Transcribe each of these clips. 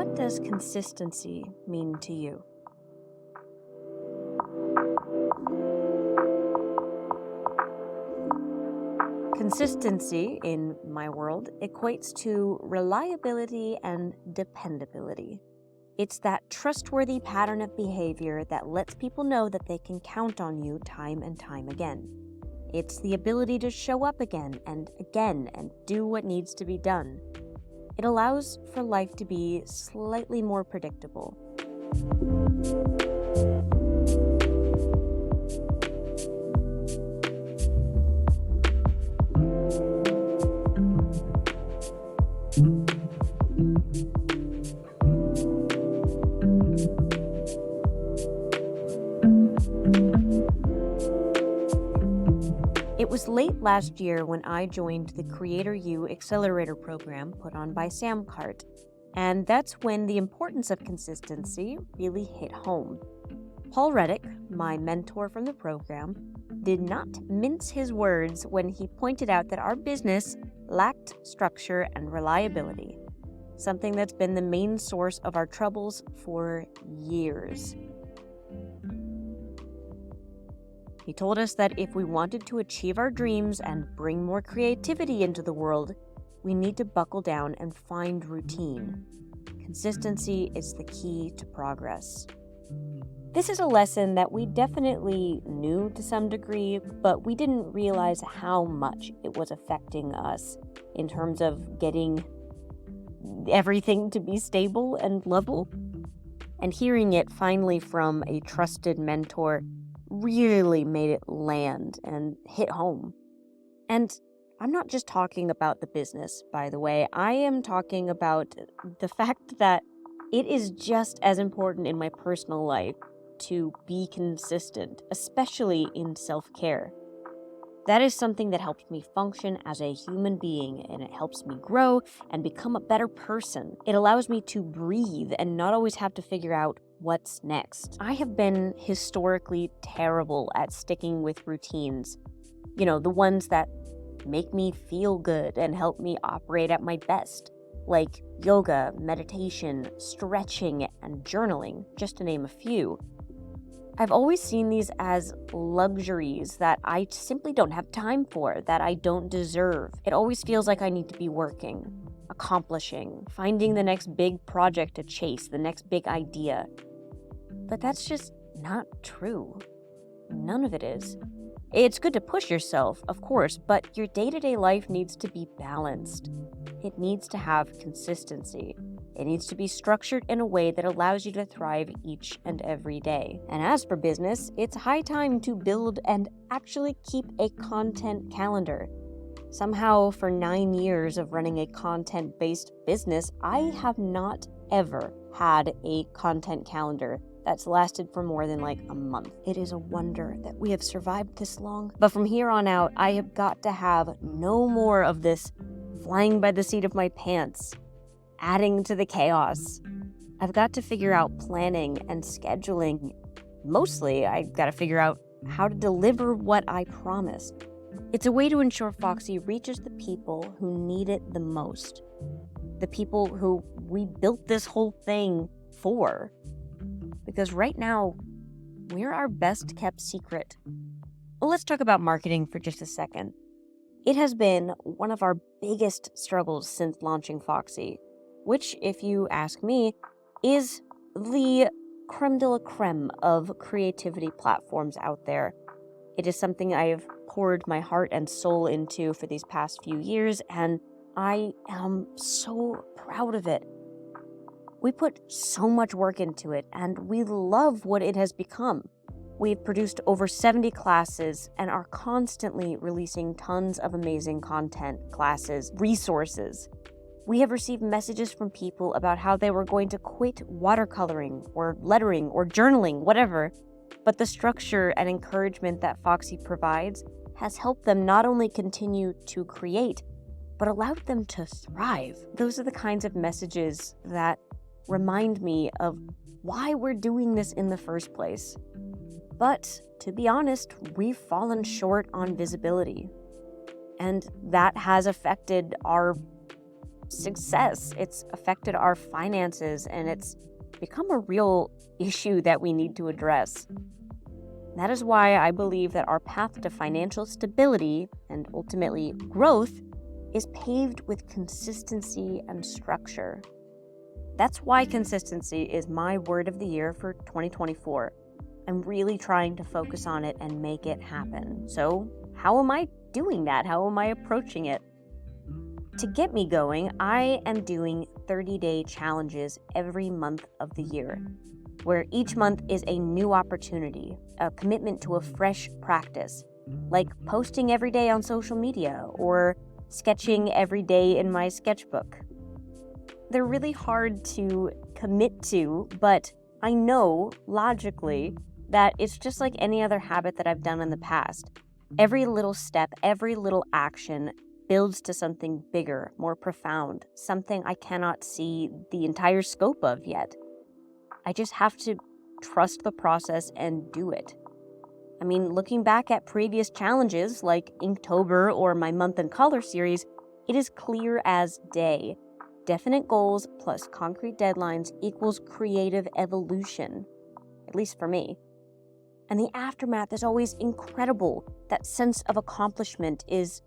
What does consistency mean to you? Consistency, in my world, equates to reliability and dependability. It's that trustworthy pattern of behavior that lets people know that they can count on you time and time again. It's the ability to show up again and do what needs to be done. It allows for life to be slightly more predictable. It was late last year when I joined the Creator U Accelerator program put on by Samcart, and that's when the importance of consistency really hit home. Paul Reddick, my mentor from the program, did not mince his words when he pointed out that our business lacked structure and reliability, something that's been the main source of our troubles for years. He told us that if we wanted to achieve our dreams and bring more creativity into the world, we need to buckle down and find routine. Consistency is the key to progress. This is a lesson that we definitely knew to some degree, but we didn't realize how much it was affecting us in terms of getting everything to be stable and level. And hearing it finally from a trusted mentor really made it land and hit home. And I'm not just talking about the business, by the way. I am talking about the fact that it is just as important in my personal life to be consistent, especially in self-care. That is something that helps me function as a human being, and it helps me grow and become a better person. It allows me to breathe and not always have to figure out what's next. I have been historically terrible at sticking with routines. The ones that make me feel good and help me operate at my best, like yoga, meditation, stretching, and journaling, just to name a few. I've always seen these as luxuries that I simply don't have time for, that I don't deserve. It always feels like I need to be working, accomplishing, finding the next big project to chase, the next big idea. But that's just not true. None of it is. It's good to push yourself, of course, but your day-to-day life needs to be balanced. It needs to have consistency. It needs to be structured in a way that allows you to thrive each and every day. And as for business, it's high time to build and actually keep a content calendar. Somehow, for 9 years of running a content-based business, I have not ever had a content calendar that's lasted for more than a month. It is a wonder that we have survived this long. But from here on out, I have got to have no more of this flying by the seat of my pants, adding to the chaos. I've got to figure out planning and scheduling. Mostly, I've got to figure out how to deliver what I promised. It's a way to ensure Foxsy reaches the people who need it the most. The people who we built this whole thing for. Because right now, we're our best kept secret. Well, let's talk about marketing for just a second. It has been one of our biggest struggles since launching Foxsy, which, if you ask me, is the creme de la creme of creativity platforms out there. It is something I have poured my heart and soul into for these past few years, and I am so proud of it. We put so much work into it, and we love what it has become. We've produced over 70 classes and are constantly releasing tons of amazing content, classes, resources. We have received messages from people about how they were going to quit watercoloring or lettering or journaling, whatever, but the structure and encouragement that Foxsy provides has helped them not only continue to create, but allowed them to thrive. Those are the kinds of messages that remind me of why we're doing this in the first place. But to be honest, we've fallen short on visibility. And that has affected our success. It's affected our finances, and it's become a real issue that we need to address. That is why I believe that our path to financial stability and ultimately growth is paved with consistency and structure. That's why consistency is my word of the year for 2024. I'm really trying to focus on it and make it happen. So, how am I doing that? How am I approaching it? To get me going, I am doing 30-day challenges every month of the year, where each month is a new opportunity, a commitment to a fresh practice, like posting every day on social media or sketching every day in my sketchbook. They're really hard to commit to, but I know logically that it's just like any other habit that I've done in the past. Every little step, every little action builds to something bigger, more profound, something I cannot see the entire scope of yet. I just have to trust the process and do it. I mean, looking back at previous challenges like Inktober or my Month in Color series, it is clear as day. Definite goals plus concrete deadlines equals creative evolution, at least for me. And the aftermath is always incredible. That sense of accomplishment is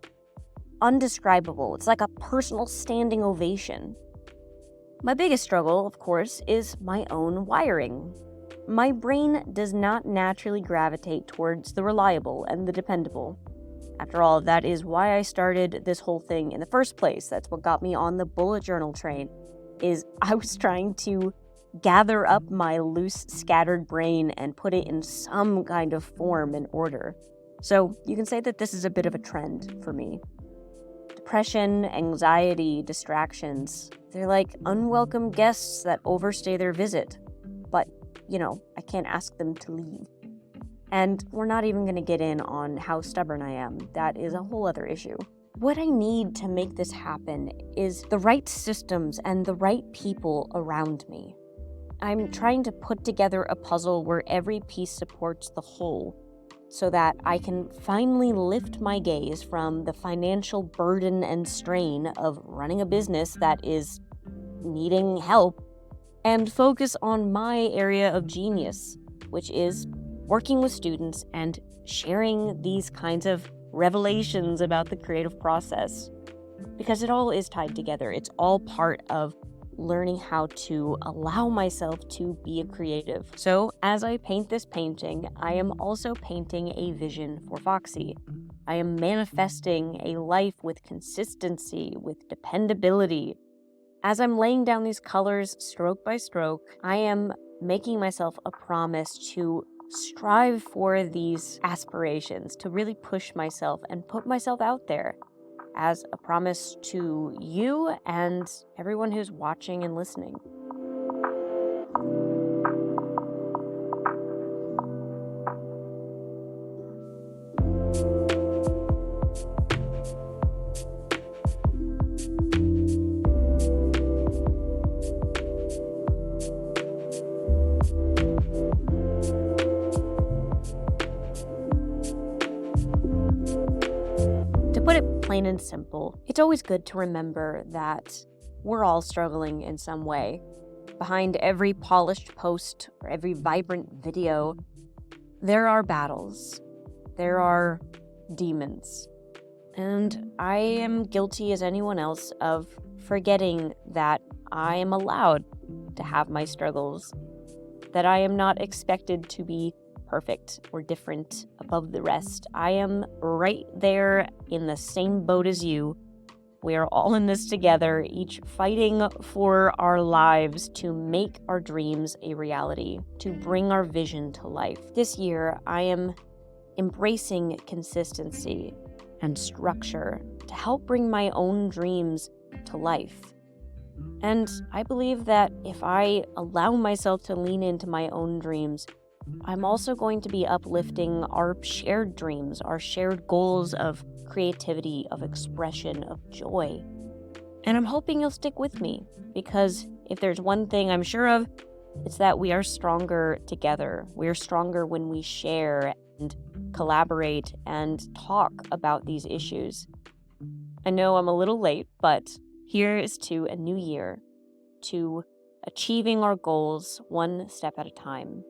undescribable. It's like a personal standing ovation. My biggest struggle, of course, is my own wiring. My brain does not naturally gravitate towards the reliable and the dependable. After all, that is why I started this whole thing in the first place. That's what got me on the bullet journal train, is I was trying to gather up my loose, scattered brain and put it in some kind of form and order. So you can say that this is a bit of a trend for me. Depression, anxiety, distractions, they're like unwelcome guests that overstay their visit. But, I can't ask them to leave. And we're not even going to get in on how stubborn I am. That is a whole other issue. What I need to make this happen is the right systems and the right people around me. I'm trying to put together a puzzle where every piece supports the whole, so that I can finally lift my gaze from the financial burden and strain of running a business that is needing help and focus on my area of genius, which is working with students and sharing these kinds of revelations about the creative process. Because it all is tied together. It's all part of learning how to allow myself to be a creative. So as I paint this painting, I am also painting a vision for Foxsy. I am manifesting a life with consistency, with dependability. As I'm laying down these colors stroke by stroke, I am making myself a promise to strive for these aspirations, to really push myself and put myself out there as a promise to you and everyone who's watching and listening. To put it plain and simple, it's always good to remember that we're all struggling in some way. Behind every polished post or every vibrant video, there are battles. There are demons. And I am guilty as anyone else of forgetting that I am allowed to have my struggles, that I am not expected to be perfect or different above the rest. I am right there in the same boat as you. We are all in this together, each fighting for our lives to make our dreams a reality, to bring our vision to life. This year, I am embracing consistency and structure to help bring my own dreams to life. And I believe that if I allow myself to lean into my own dreams, I'm also going to be uplifting our shared dreams, our shared goals of creativity, of expression, of joy. And I'm hoping you'll stick with me, because if there's one thing I'm sure of, it's that we are stronger together. We are stronger when we share and collaborate and talk about these issues. I know I'm a little late, but Here's to a new year, to achieving our goals one step at a time.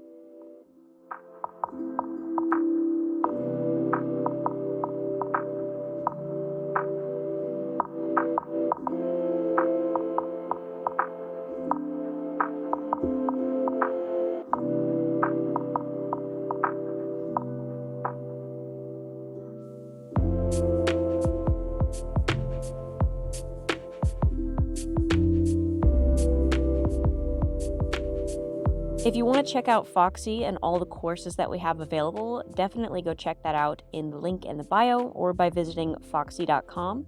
If you want to check out Foxsy and all the courses that we have available, definitely go check that out in the link in the bio or by visiting foxsy.com.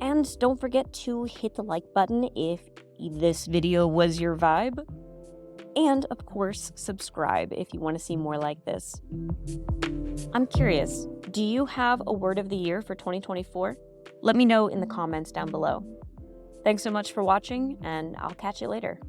And don't forget to hit the like button if this video was your vibe. And of course, subscribe if you want to see more like this. I'm curious, do you have a word of the year for 2024? Let me know in the comments down below. Thanks so much for watching, and I'll catch you later.